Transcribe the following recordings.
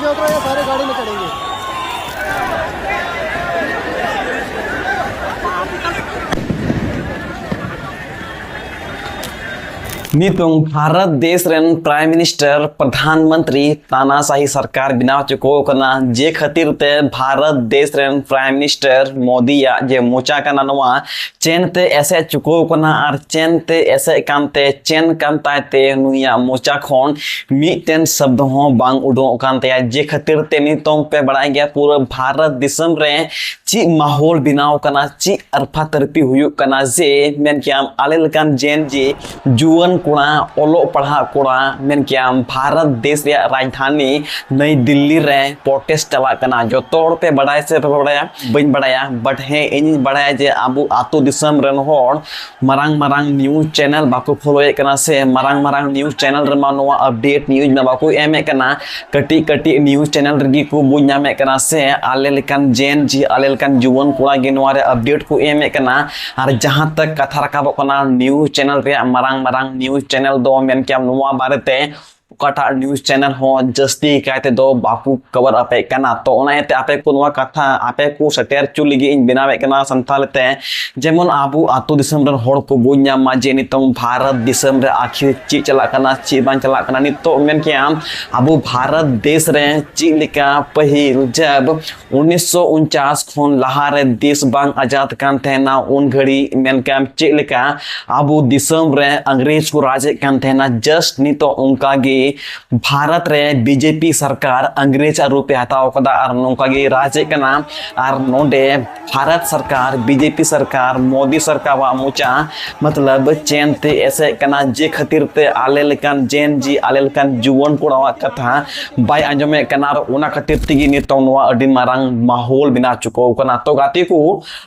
पीछे उतरो या सारे गाड़ी में चढ़ेंगे। नितों भारत देश रेन प्राइम मिनिस्टर प्रधानमंत्री तानाशाही सरकार बिना चुको कना जे खातिर ते भारत देश रेन प्राइम मिनिस्टर मोदी या जे मोचा कना नवा चेन ते ऐसे चुको कना और चेन ते ऐसे कानते चेन कानता ते नुया मोचा खोन मीटेन शब्द हो बांग उडो कानते जे खातिर ते नितों पे बढ़ाई गया पूरा भारत दिसम रे ची माहौल बिनाव कना ची अरफा तरपी हुयु कना जे मेन क्याम आले लकान जेन जी जुवन कोड़ा ओलो पढ़ा कोड़ा मेन क्या भारत देश या राजधानी नई दिल्ली रे प्रोटेस्ट चला कना जो तोड़ पे बढ़ाए से बढ़ाया बन बढ़ाया बट है इन बढ़ाया जे आबू आतो दिसम रन होड़ मरांग मरांग न्यूज चैनल बाको फॉलो कना से मरांग मरांग न्यूज चैनल रे मानवा अपडेट न्यूज में बाको एम कना कटी कटी न्यूज चैनल रे को बुझा में कना से आले लेकन जेन जी आले लेकन जुवन कोड़ा गे नवा रे अपडेट को एम कना और जहां तक कथा रकाबो कना न्यूज चैनल रे मरांग मरांग न्यूज चैनल दो मेन क्या नुआ बारेते कटा न्यूज चैनल हो जस्ती कहते दो बाकू कवर अपे कना तो ओनाते आपे को नुआ कथा आपे को सटेर चुलिगी इन बिनावे कना संतालते जेमन आबू आतो दिसम रन होड़ को बुझा मा जे नितों भारत दिसम रे आखिर ची चला कना ची बां चला कना नितो मेन क्या आबू भारत देश रे ची लिका पहिल जब 1949 खोन लहा रे देश बांग आजाद कान थेना उन घड़ी मेन क्या ची लिका आबू दिसम रे अंग्रेज को राज कान थेना जस्ट नितो उनका गे भारत रे बीजेपी सरकार अंग्रेज रूपे हताव कदा और नोका गे राज कना और नोडे भारत सरकार बीजेपी सरकार मोदी सरकार वा मुचा मतलब चेन ते ऐसे कना जे खातिर ते आले लेकन जेन जी आले लेकन जुवन कोड़ा कथा बाय अंजमे कना उना खातिर तिगी नितो नवा अडी मारंग माहौल बिना चुको कना तो गाती को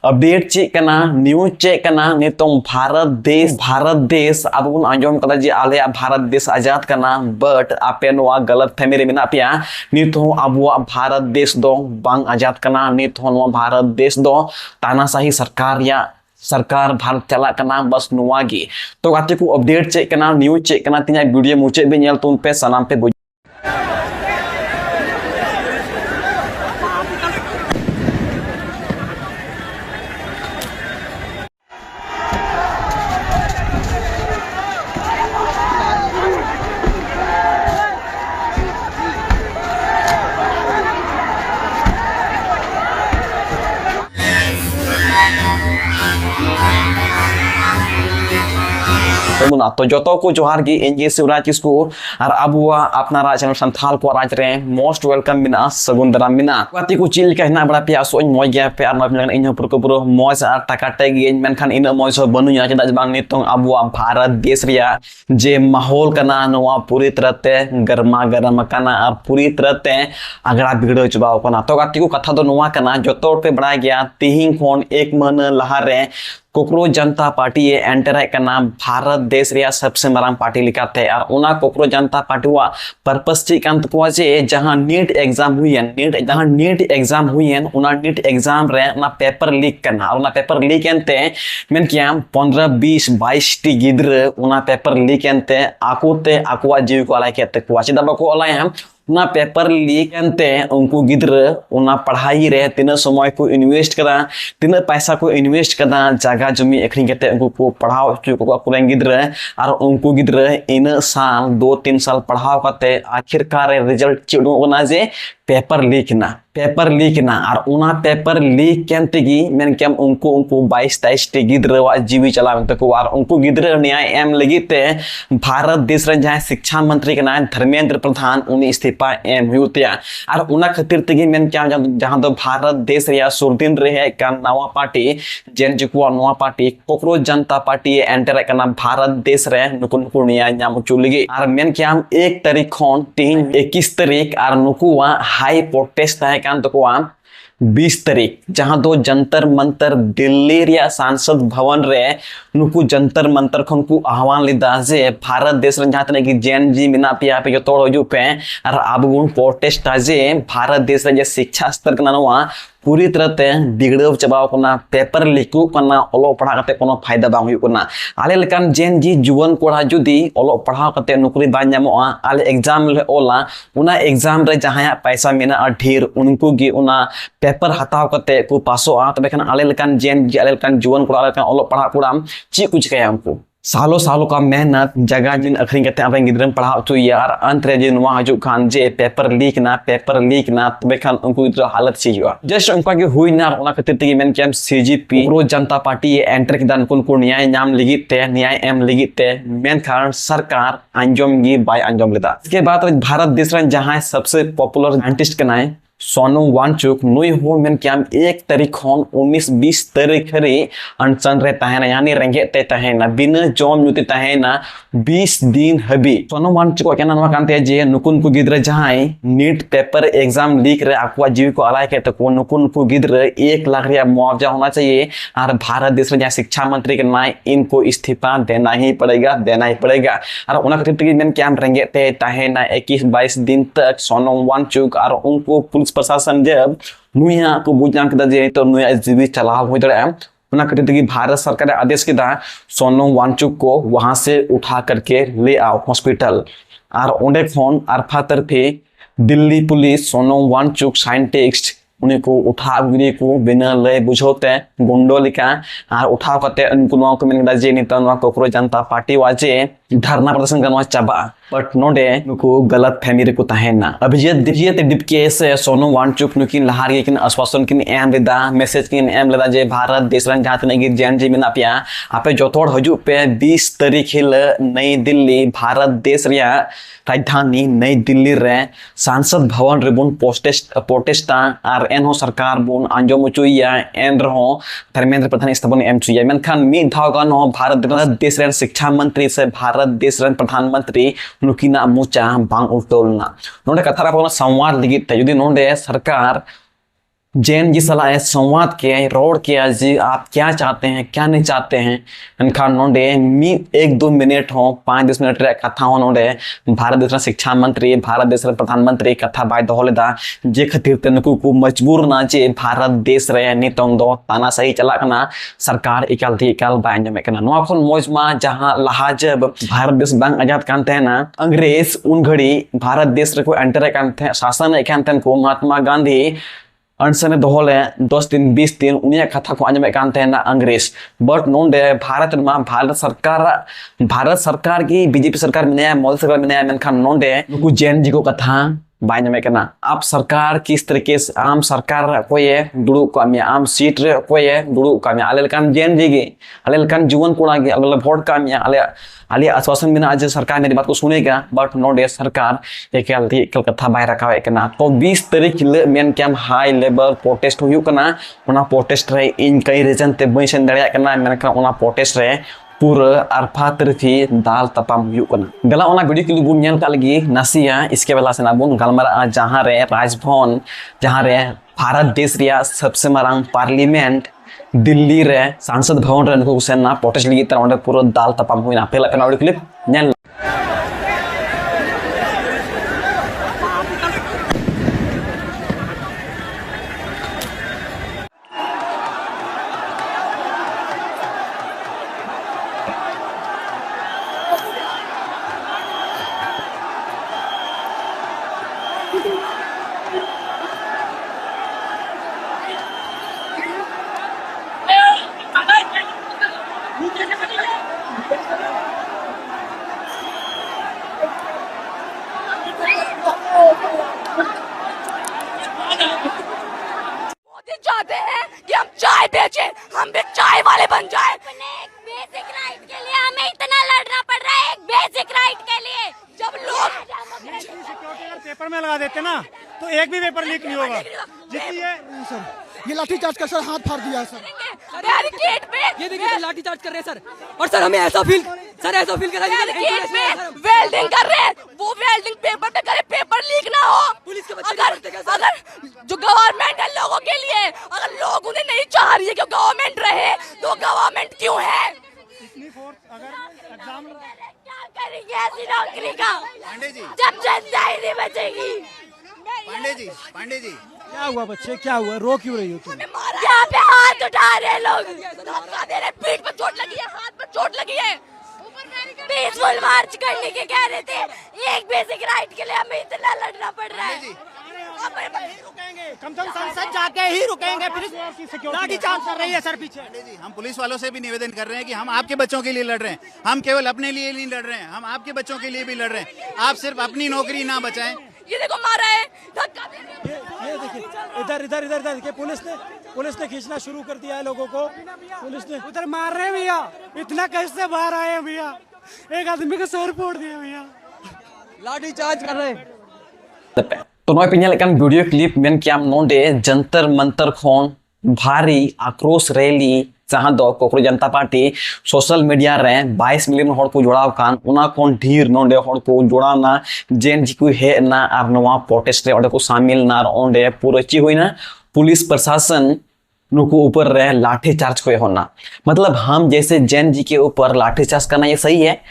अपडेट चे कना न्यूज चे कना नितो भारत देश अब उन अंजम कदा जे आले भारत देश आजाद कना बट आपे नवा गलत फहमी रे मेना पिया नित हो आबुआ भारत देश दो बांग आजाद कना नित हो नवा भारत देश दो तानाशाही सरकार या सरकार भारत चला कना बस नुआ गे तो गाते को अपडेट चेक कना न्यूज चेक कना तिना वीडियो मुचे बे नेल तुन पे सनाम पे तो जोतो को जोहार गी एनजी शिवराज किसको और अबुआ अपना चैनल संथाल को राज रे मोस्ट वेलकम बिना सगुन दाराम बिना पाती को चिल कहना बड़ा पिया सोñ मoj गया पे और नबिन इन पुरो पुरो मoj और टकाटे गी मेनखान इन मoj बनुया चदा बांग नितों अबुआ भारत देश रिया जे माहौल कना नवा पूरी तरह ते गरमा गरम कना और पूरी तरह ते अगड़ा बिगड़ चबाव कना तो गाती को कथा दो नवा कना जोतो पे बड़ा गया तिहिंग खोन एक मन लहा रे कोकरो जनता पार्टी ये एंटर है का नाम भारत देश रिया सबसे मरांग पार्टी लिखाते हैं और उना कोकरो जनता पार्टी हुआ पर्पस ठीक अंत को जे जहां नीट एग्जाम हुई है उना नीट एग्जाम रे ना पेपर लीक करना उना पेपर लीक एंते मेन क्या 15-20-22 टी गिद्र उना पेपर लीक एंते आकुते आकुआ जीव को अलाय केते को चिदा बको अलाय हम उना पेपर लीक एंते उनको गिद्र उना पढ़ाई रे तीन समय को इन्वेस्ट करा तीन पैसा को इन्वेस्ट करा जगह जमी अखरी केते उनको को पढ़ाओ को कुरें गिद्र और उनको गिद्र इन साल 2-3 साल पढ़ाओ करते आखिरकार रिजल्ट चिड़ो ना जे पेपर लीक ना और उना पेपर लीक केंतेगी मेन केम उनको 22-23 टी गिद्र वा जीवी चलाव तको और उनको गिद्र न्याय एम लगिते भारत देश रे जहां शिक्षा मंत्री के नाम धर्मेंद्र प्रधान उनी इस्तीफा एम हुतिया और उना खातिर तगी मेन क्या जहां दो भारत देश रे सुरदिन रहे का नवा पार्टी जेन जको नवा पार्टी कोकरो जनता पार्टी एंटर का नाम भारत देश रे नुकुन न्याय नाम चुलगी और मेन क्या 1 तारीख खन 21 तारीख और नुकुवा हाई प्रोटेस्ट है कान तो 20 तारीख जहां दो जंतर मंतर दिल्ली रिया सांसद भवन रे नुकु जंतर मंतर खन को आह्वान लेदा जे भारत देश रन जहां तने की जेन जी मिना पिया पे जो तोड़ हजू पे और अब गुण प्रोटेस्ट जे भारत देश रे जे शिक्षा स्तर कना नवा पूरी तरह ते बिगड़व चबाव कना पेपर लीकु कना ओलो पढ़ा कते कोनो फायदा बांग हुयु कना आले लेकान जेन जी जुवन कोड़ा जुदी ओलो पढ़ा कते नौकरी बा ᱧᱟᱢᱚᱜᱼᱟ आले एग्जाम ले ओला उना एग्जाम रे जहां पैसा मेना ढेर उनको गी उना पेपर हताव कते को पासोआ तबे खान आले लेकान जेन जी आले लेकान जुवन कोड़ा आले लेकान ओलो पढ़ा कोड़ाम ची कुछ कया हमको सालों सालों का मेहनत जगह जिन अखरी कहते हैं गिद्रम पढ़ा होइया और अंत रे जिन वहां हजू खान जे पेपर लीक ना तबे खान उनको गिद्र हालत सी हुआ जस्ट उनका के हुई ना ओना खातिर तेगी मेन के सीजीपी प्रो जनता पार्टी एंटर किदान को न्याय नाम लिगित ते न्याय एम लिगित ते मेन खान सरकार अंजम गी बाय अंजम लेदा इसके बाद भारत देश रन जहां सबसे पॉपुलर साइंटिस्ट कनाय सोनम वांगचुक नुई हो मेन क्या 1 तारीख खन 19-20 तारीख रे अनशन रे तहना यानी रेंगे ते तहना बिना जॉम नुते तहना 20 दिन हबी सोनम वांगचुक केना नवा कांते जे नुकुन को गिद्र जहां नीट पेपर एग्जाम लीक रे आकुआ जीव को अलाय के तो नुकुन को गिद्र 1 लाख रुपया मुआवजा होना चाहिए और भारत देश में जहां शिक्षा मंत्री के नाय इनको इस्तीफा देना ही पड़ेगा और उना खातिर के मेन क्या रेंगे ते तहना 21-22 दिन तक सोनम वांगचुक और उनको प्रशासन जब नुया को बुझान के जे तो नुया जीवी चलाव हो दड़ा उना कहते कि भारत सरकार आदेश के दा सोनम वांगचुक को वहां से उठा करके ले आओ हॉस्पिटल और ओंडे फोन अरफा तरफे दिल्ली पुलिस सोनम वांगचुक साइंटिस्ट उन्हें को उठा गिरी को बिना ले बुझोते गुंडो लिखा और उठाव करते उनको नो को मेन जे निता नो कोकरो जनता पार्टी वाजे धरना प्रदर्शन करना चाबा बट नोडे नुको गलत फहमी रे को तहना अभिजीत डिपके से सोनम वांगचुक नुकिन लहार के किन आश्वासन किन एम लेदा मैसेज किन एम लेदा जे भारत देश रन जहां तने जेन जी मेना पिया आपे जोतोड़ हजू पे 20 तारीख हिल नई दिल्ली भारत देश रिया राजधानी नई दिल्ली रे सांसद भवन रे बुन प्रोटेस्टा और एन हो सरकार बुन अंजम चुइया एन रहो धर्मेंद्र प्रधान स्थापन एम चुइया मेनखान मी धाव गन हो भारत देश रे शिक्षा मंत्री से भारत देश रे प्रधानमंत्री नुकिना मोचा बांग उल्टोलना नोडे कथारा पन संवाद लिगित जुदी नोडे सरकार जैन जी सलाह संवाद के रोड किया जी आप क्या चाहते हैं क्या नहीं चाहते हैं इनका नोडे मी 1-2 मिनट हो 5-10 मिनट रे कथा हो नोडे भारत देश शिक्षा मंत्री भारत देश प्रधानमंत्री कथा बाय दोलेदा जे खातिर तनको को मजबूर ना जे भारत देश रे नितंग दो ताना सही चला कना सरकार इकाल थी इकाल बाय जमे कना नवा खन मौजमा जहां लहाजब भारत देश बांग आजाद कानते ना अंग्रेज उन घड़ी भारत देश रे को एंटर कानते शासन एकांतन को महात्मा गांधी अनसने दोहले 10 दिन 20 दिन उनिया कथा को आंजमे कानते ना अंग्रेज बट नोंडे भारत सरकार की बीजेपी सरकार में नया मोदी सरकार में नया मेनखान नोंडे नुकु जैन जी को कथा बाय में करना आप सरकार किस तरीके से आम सरकार को ये दुड़ू कामिया आम सीट रे को ये दुड़ू कामिया आले लकान जेन जी गे आले लकान जीवन कोणा गे अगला वोट कामिया आले आश्वासन बिना आज सरकार मेरी बात को सुनेगा बट नोडे सरकार एक कथा बाय रखा है करना तो 20 तारीख मेन कैम हाई लेवल प्रोटेस्ट हुई करना उना प्रोटेस्ट रे इन कई रीजन ते बई सेन दड़िया करना मेन उना प्रोटेस्ट रे पूरा अरफा तरफी दाल तपाम हुई करना गला उना वीडियो के बुन नेल का लगी नसिया इसके बेला से ना बुन गलमारा जहां रे राजभवन जहां रे भारत देश रिया सबसे मारांग पार्लियामेंट दिल्ली रे सांसद भवन रे नको सेना प्रोटेस्ट लगी तरह पूरा दाल तपाम हुई ना पहला पेना वीडियो क्लिप नेल चाहते हैं कि हम चाय बेचें, हम भी चाय वाले बन जाएं। अपने एक बेसिक राइट के लिए हमें इतना लड़ना पड़ रहा है, एक बेसिक राइट के लिए। जब लोग सिक्योरिटी अगर पेपर में लगा देते ना तो एक भी पेपर लीक नहीं होगा। जितनी ये लाठीचार्ज कर सर, हाथ फाड़ दिया सर। बैरिकेड पे ये देखिए लाठीचार्ज कर रहे हैं सर, और सर हमें ऐसा फील कर रहा है बैरिकेड पे वेल्डिंग कर रहे हैं, वो वेल्डिंग पेपर पे करे, पेपर लीक ना हो। पुलिस के बच्चे अगर जो गवर्नमेंट है लोगों के लिए, अगर लोग उन्हें नहीं चाह रही है कि गवर्नमेंट रहे, तो गवर्नमेंट क्यों है? पांडे जी, जब जनता ही नहीं बचेगी। पांडे जी, क्या हुआ बच्चे, क्या हुआ, रो क्यों रही हो तुम? यहाँ पे हाथ उठा रहे लोग, धक्का दे रहे, पीठ पर चोट लगी है, हाथ पर चोट लगी है। पीसफुल मार्च करने के कह रहे थे, एक बेसिक राइट के लिए हमें इतना लड़ना पड़ रहा है। कम से कम संसद जाके ही रुकेंगे, फिर लाठी चार्ज कर रही है सर पीछे। पांडे जी, हम पुलिस वालों से भी निवेदन कर रहे हैं कि हम आपके बच्चों के लिए लड़ रहे हैं, हम केवल अपने लिए नहीं लड़ रहे हैं, हम आपके बच्चों के लिए भी लड़ रहे हैं। आप सिर्फ अपनी नौकरी ना बचाएं। ये देखो मारा है, धक्का दे रहे हैं। ये देखिए, इधर देखिए, पुलिस ने खींचना शुरू कर दिया है लोगों को। पुलिस ने उधर मार रहे हैं भैया, इतना कैसे बाहर आए हैं भैया, एक आदमी का सर फोड़ दिया भैया, लाठी चार्ज कर रहे हैं। तो नॉय पे लेकिन वीडियो क्लिप मेन क्या नोडे जंतर मंतर खोन भारी आक्रोश रैली जहां दो कोकरो जनता पार्टी सोशल मीडिया रे 22 मिलियन हड़ को जोड़ाव कान उना कोन ढीर नोडे हड़ को जोड़ाना जेन जी को हे ना आर नवा प्रोटेस्ट रे ओडे को शामिल ना ओंडे पूरा ची होई ना पुलिस प्रशासन नुको ऊपर रहे लाठी चार्ज को होना। मतलब हम जैसे जैन जी के ऊपर लाठी चार्ज करना ये सही है?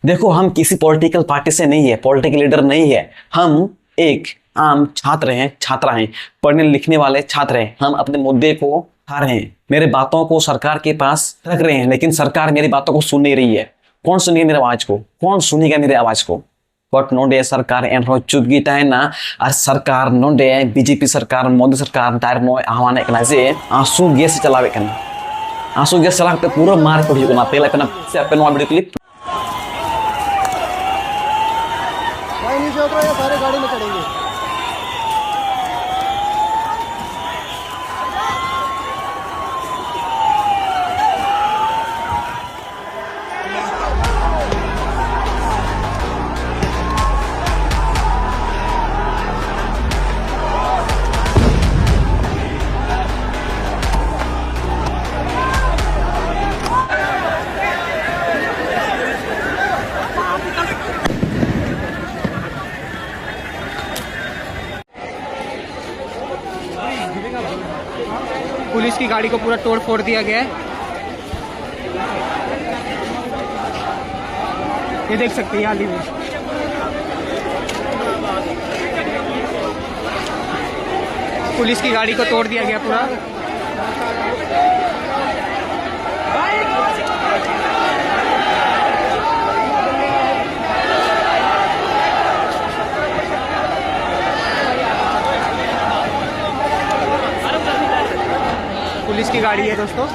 देखो, हम किसी पॉलिटिकल पार्टी से नहीं है, पॉलिटिकल लीडर नहीं है, हम एक आम छात्र हैं, छात्रा हैं, पढ़ने लिखने वाले छात्र हैं। हम अपने मुद्दे को उठा रहे हैं, मेरे बातों को सरकार के पास रख रहे हैं, लेकिन सरकार मेरी बातों को सुन नहीं रही है। कौन सुनेगा मेरे आवाज को? कौन सुनेगा मेरे आवाज को? बट नोडे सरकार एनरो चुप गीता है ना, और सरकार नोडे बीजेपी सरकार मोदी सरकार दायर नो आह्वान एकना जे आंसू गैस चलावे कना, आंसू गैस चला के पूरा मार पड़ी को ना पहले कना से अपन नो वीडियो क्लिप भाई नीचे उतरो, ये सारे गाड़ी में चढ़ेंगे। पुलिस की गाड़ी को पूरा तोड़ फोड़ दिया गया है, ये देख सकते हैं हाल ही में। पुलिस की गाड़ी को तोड़ दिया गया पूरा। पुलिस की गाड़ी है दोस्तों।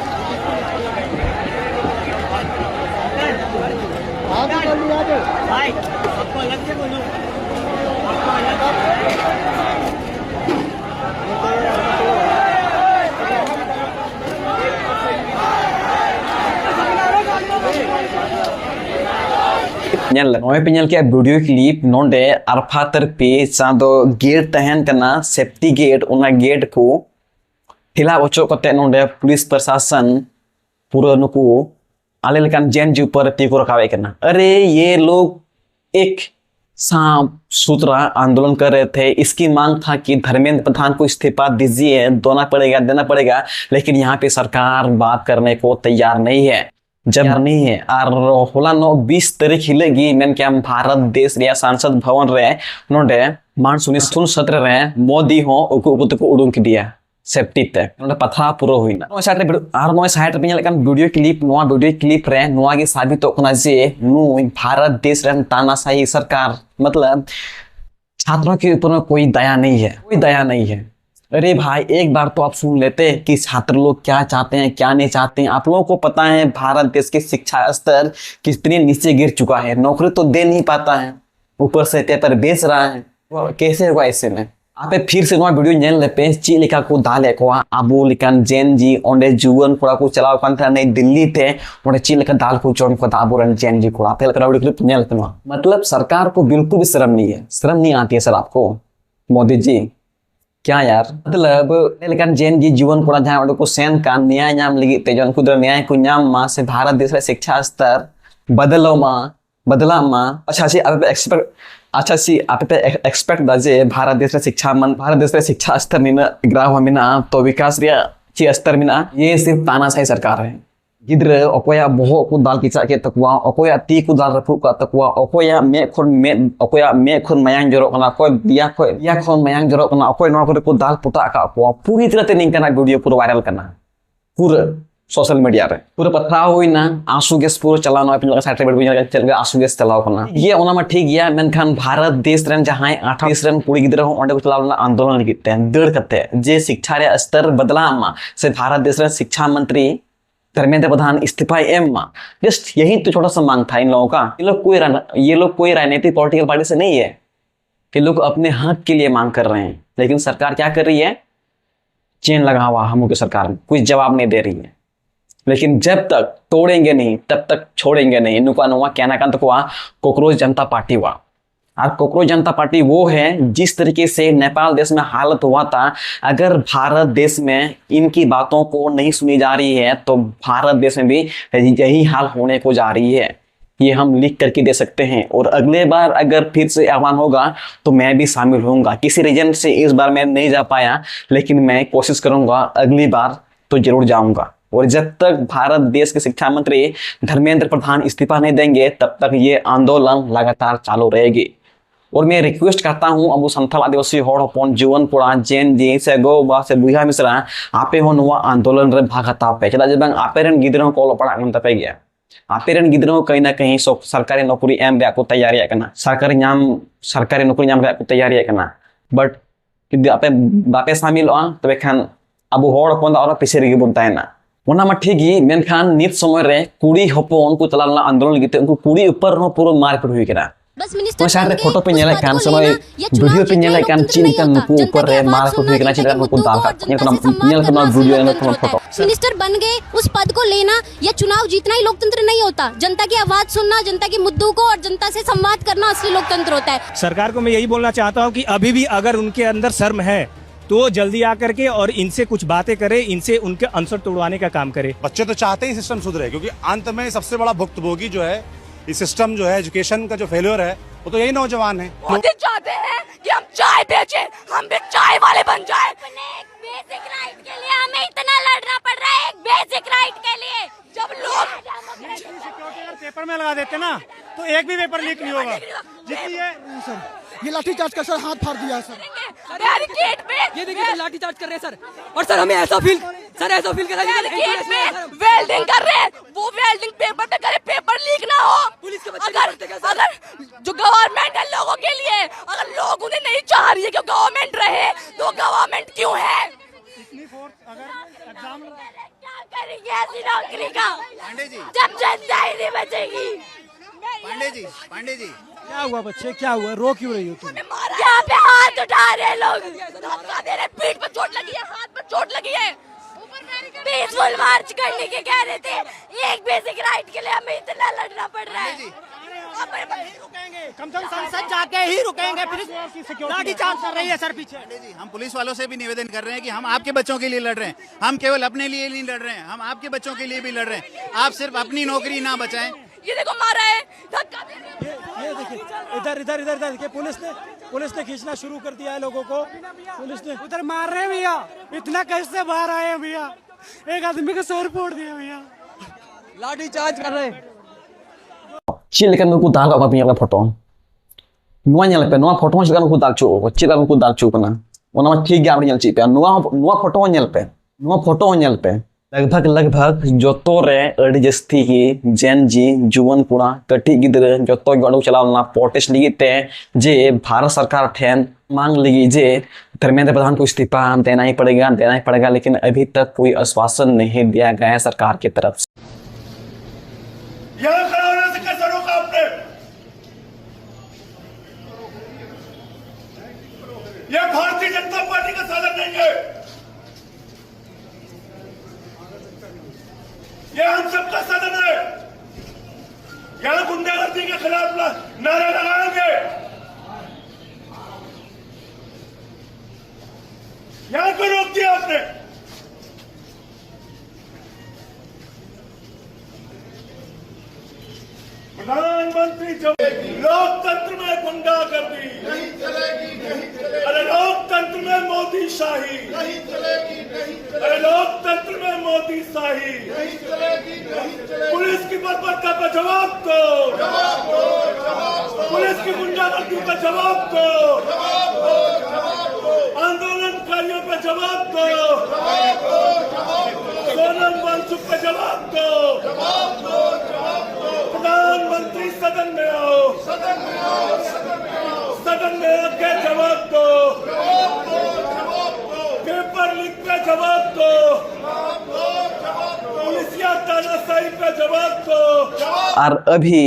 नोए पे के वीडियो क्लिप नोडे अरफा तरफे चाँदो गेट तहन कना सेफ्टी गेट उना गेट को हिला ओचो कते नोडे पुलिस प्रशासन पूरा नुकु आले लेकिन जैन जी ऊपर ती को रखावे करना। अरे ये लोग एक साफ सुथरा आंदोलन कर रहे थे, इसकी मांग था कि धर्मेंद्र प्रधान को इस्तीफा दीजिए, देना पड़ेगा, लेकिन यहाँ पे सरकार बात करने को तैयार नहीं है, जब नहीं है। और होला नो 20 तारीख हिलेगी मैंने क्या भारत देश रे सांसद भवन रे नोडे मानसूनी सुन सत्र रे मोदी हो उको उपत को उडुंग के दिया सेफ्टी ते नोडे पथा पूरा हुईना। नो साइड रे आर नो साइड रे लेकिन वीडियो क्लिप रे नोआ के साबित होना जे नु भारत देश रे तानाशाही सरकार, मतलब छात्रों के ऊपर में कोई दया नहीं है, कोई दया नहीं है। अरे भाई, एक बार तो आप सुन लेते कि छात्र लोग क्या चाहते हैं क्या नहीं चाहते हैं। आप लोगों को पता है भारत देश के शिक्षा स्तर कितने नीचे गिर चुका है, नौकरी तो दे नहीं पाता है, ऊपर से पेपर बेच रहा है, कैसे होगा ऐसे में? आप फिर से नोआ वीडियो नेल लेपे ची लिखा को दाले को आबू लिकन जैन जी ओंडे जुवन कोड़ा को चलाओ कान था नहीं दिल्ली थे ओंडे ची लिखा दाल को चोम को दाबू रन जैन जी कोड़ा पहले करा वीडियो क्लिप नेल लेते नोआ। मतलब सरकार को बिल्कुल भी शर्म नहीं है, शर्म नहीं आती है सर आपको मोदी जी? क्या यार, मतलब लेकिन जैन जी जीवन कोड़ा जहां ओंडे को सेन का न्याय नाम लगी ते जन खुद न्याय को नाम मा से भारत देश रे शिक्षा स्तर बदला मा अच्छा सी आप पे एक्सपेक्ट दाजे भारत देश रे शिक्षा स्तर मिना ग्राह मिना तो विकास रे ची स्तर मिना, ये सिर्फ तानाशाही सरकार है, गिद्र अकोया बोहो को दाल किचा के तकवा अकोया ती को दाल रफु का तकवा अकोया मे खुन मयांग जरो कना कोई बिया खुन मयांग जरो कना अकोय नोर को दाल पुता का को पूरी तरह ते निंकना वीडियो पूरा वायरल करना पूरा सोशल मीडिया रे पूरा पथराव होइना आंसू गैस पूरा चलानो अपन सर्टिफिकेट बिना चल आंसू गैस चलाव करना ये ओना में ठीक गया मेनखान भारत देश रेन जहां 28 रन कुड़ी गिद्र हो ओंडे को चलावना आंदोलन लगिते दड़ करते जे शिक्षा रे स्तर बदला मा से भारत देश रे शिक्षा मंत्री धर्मेंद्र प्रधान इस्तीफा एम जस्ट यही तो छोटा सा मांग था इन लोगों का। ये लोग कोई राजनीतिक पॉलिटिकल पार्टी से नहीं है कि लोग अपने हक के लिए मांग कर रहे हैं, लेकिन सरकार क्या कर रही है, चेन लगा हुआ हम लोग की सरकार में कुछ जवाब नहीं दे रही है। लेकिन जब तक तोड़ेंगे नहीं तब तक छोड़ेंगे नहीं। नुका नुआ कहना का तो कॉकरोच जनता पार्टी हुआ, और कॉकरोच जनता पार्टी वो है जिस तरीके से नेपाल देश में हालत हुआ था, अगर भारत देश में इनकी बातों को नहीं सुनी जा रही है तो भारत देश में भी यही हाल होने को जा रही है। ये हम लिख करके दे सकते हैं, और अगले बार अगर फिर से आह्वान होगा तो मैं भी शामिल होऊंगा। किसी रीजन से इस बार मैं नहीं जा पाया, लेकिन मैं कोशिश करूंगा अगली बार तो जरूर जाऊंगा। और जब तक भारत देश के शिक्षा मंत्री धर्मेंद्र प्रधान इस्तीफा नहीं देंगे तब तक ये आंदोलन लगातार चालू रहेगी। और मैं रिक्वेस्ट करता हूं अब संथाल आदिवासी हर हपन जुवन कोड़ा जेन जी से गो बा से बुहा मिश्रा आपे हो नवा आंदोलन रे भाग हताव पे चला जब आपे रन गिद्रो को पड़ा मन तपे गया आपे रन गिद्रो कहीं ना कहीं सरकारी नौकरी एम रे को तैयारी करना सरकारी नौकरी नाम रे को तैयारी करना, बट यदि आपे बापे शामिल आ तबे खान अब हर हपन और पीछे रे बन तायना ओना मा ठीक ही मेनखान नित समय रे कुड़ी हपन को चलाना आंदोलन गिते उनको कुड़ी ऊपर नो पूरा मारपीट हुई केना बस मिनिस्टर सारे फोटो पे नेले कान समय वीडियो पे नेले कान चीन कान को ऊपर रे मार को फेंकना चाहिए को दाल का नेल को वीडियो ने फोटो मिनिस्टर बन गए उस पद को लेना या चुनाव जीतना ही लोकतंत्र नहीं होता। जनता की आवाज सुनना, जनता के मुद्दों को और जनता से संवाद करना असली लोकतंत्र होता है। सरकार को मैं यही बोलना चाहता हूँ कि अभी भी अगर उनके अंदर शर्म है तो जल्दी आकर के और इनसे कुछ बातें करे, इनसे उनके अनसर तोड़वाने का काम करे। बच्चे तो चाहते ही सिस्टम सुधरे, क्योंकि अंत में सबसे बड़ा भुक्तभोगी जो है इस सिस्टम जो है एजुकेशन का जो फेल्योर है वो तो यही नौजवान है। मोदी चाहते हैं कि हम चाय बेचें, हम भी चाय वाले बन जाएं। बेसिक राइट के लिए हमें इतना लड़ना पड़ रहा है, एक बेसिक राइट के लिए। जब लोग सिक्योरिटी अगर पेपर में लगा देते ना तो एक भी पेपर लीक नहीं होगा। जितनी ये लाठीचार्ज का सर हाथ फाड़ दिया सर बैरिकेड पे ये देखिए सर लाठी चार्ज कर रहे हैं सर, और सर हमें ऐसा फील कर रहा है बैरिकेड पे वेल्डिंग कर रहे हैं, वो वेल्डिंग पेपर पे करे, पेपर लीक ना हो। पुलिस के बच्चे अगर जो गवर्नमेंट है लोगों के लिए, अगर लोग उन्हें नहीं चाह रही है कि गवर्नमेंट रहे तो गवर्नमेंट क्यों है? क्या करेंगे ऐसी नौकरी का पांडे जी, जब जनता ही नहीं बचेगी। पांडे जी क्या हुआ बच्चे, क्या हुआ, रो क्यों रही हो तुम? यहाँ पे हाथ उठा रहे लोग, धक्का दे रहे, पीठ पे चोट लगी है, हाथ पे चोट लगी है। पीसफुल मार्च करने के कह रहे थे, एक बेसिक राइट के लिए हमें इतना लड़ना पड़ रहा है। कम से कम संसद जाके ही रुकेंगे, फिर लाठी चार्ज कर रही है सर पीछे। जी, हम पुलिस वालों से भी निवेदन कर रहे हैं कि हम आपके बच्चों के लिए लड़ रहे हैं, हम केवल अपने लिए नहीं लड़ रहे हैं, हम आपके बच्चों के लिए भी लड़ रहे हैं। आप सिर्फ अपनी नौकरी ना बचाएं। ये देखो मारा है, धक्का दे रहे हैं। ये देखिए इधर देखिए पुलिस ने खींचना शुरू कर दिया है लोगों को। पुलिस ने उधर मार रहे हैं भैया, इतना कैसे बाहर आए हैं भैया, एक आदमी का सर फोड़ दिया भैया, लाठी चार्ज कर रहे हैं। Chill kan ku dal apa punya foto nuwa nyel pe nuwa foto juga ku dal chu chill ku dal chu kana ona ma ठीक gam nyel chi pe nuwa foto nyel pe लगभग जोतो रे अड़ी जस्ती की जेन जी जुवन पुणा कटी गिद्र जोतो गड़ू चलावना potash लिगिते जे भारत सरकार ठेन मांग लगी जे धर्मेंद्र प्रधान को इस्तीफा देना ही पड़ेगा, लेकिन अभी तक कोई आश्वासन नहीं दिया गया है सरकार की तरफ से। यहाँ खड़ा होने से कैसे रोका आपने? यह भारतीय जनता पार्टी का साधन नहीं है, यह हम सबका साधन है। यहाँ गुंडागर्दी के खिलाफ नारा लगाएंगे, यहाँ को रोक दिया आपने। प्रधानमंत्री जब लोकतंत्र में गुंडागर्दी नहीं चलेगी, अरे लोकतंत्र में मोदी शाही नहीं चलेगी, अरे लोकतंत्र में मोदी शाही नहीं चलेगी। पुलिस की बर्बरता का जवाब दो, पुलिस की गुंडागर्दी का जवाब दो, आंदोलनकारियों का जवाब दो, सोनम वांगचुक का जवाब दो, प्रधानमंत्री सदन में आओ, सदन में आके जवाब दो, पेपर लीक का जवाब दो, पुलिसिया तानाशाही का जवाब दो। और अभी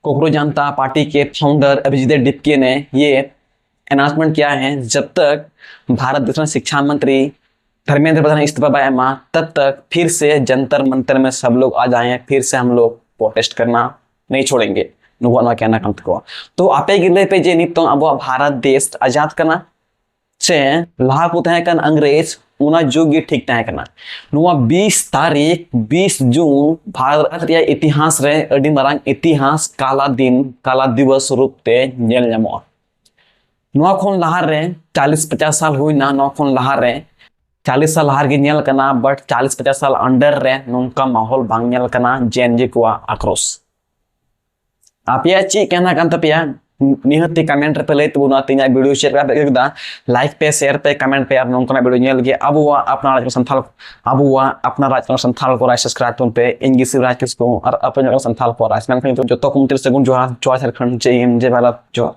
कोकरोच जनता पार्टी के फाउंडर अभिजीत डिपके ने ये अनाउंसमेंट किया है, जब तक भारत देश में शिक्षा मंत्री धर्मेंद्र प्रधान इस्तीफा पाएगा तब तक फिर से जंतर मंतर में सब लोग आ जाएं, फिर से हम लोग प्रोटेस्ट करना नहीं छोड़ेंगे। कहना कम को तो आपे गिले पे जे नितो अब भारत देश आजाद करना से लाभ होता है कन अंग्रेज उना जुग ठीक तय करना 20 तारीख 20 जून भारत या इतिहास रे अडी मारांग इतिहास काला दिन काला दिवस रूप ते नेल जामो नवा खन लहार रे 40-50 साल हुईना नवा खन लहार रे 40 साल लहार के नेल करना बट 40-50 साल अंडर रे नोंका माहौल बांग नेल करना जेनजी को आक्रोश आप ये ची कहना कान तपिया निहत्ती कमेंट पे ले तबुना तिना वीडियो शेयर कर लाइक पे शेयर पे कमेंट पे आप नोंका वीडियो नेल गे अब वो अपना राज्य संथाल अब वो अपना राज्य संथाल को राय सब्सक्राइब तुम पे इंगी सिराज किसको और अपने संथाल को राय मैंने जो तो कुमतिर से गुण जो चौथा खंड जे भारत जो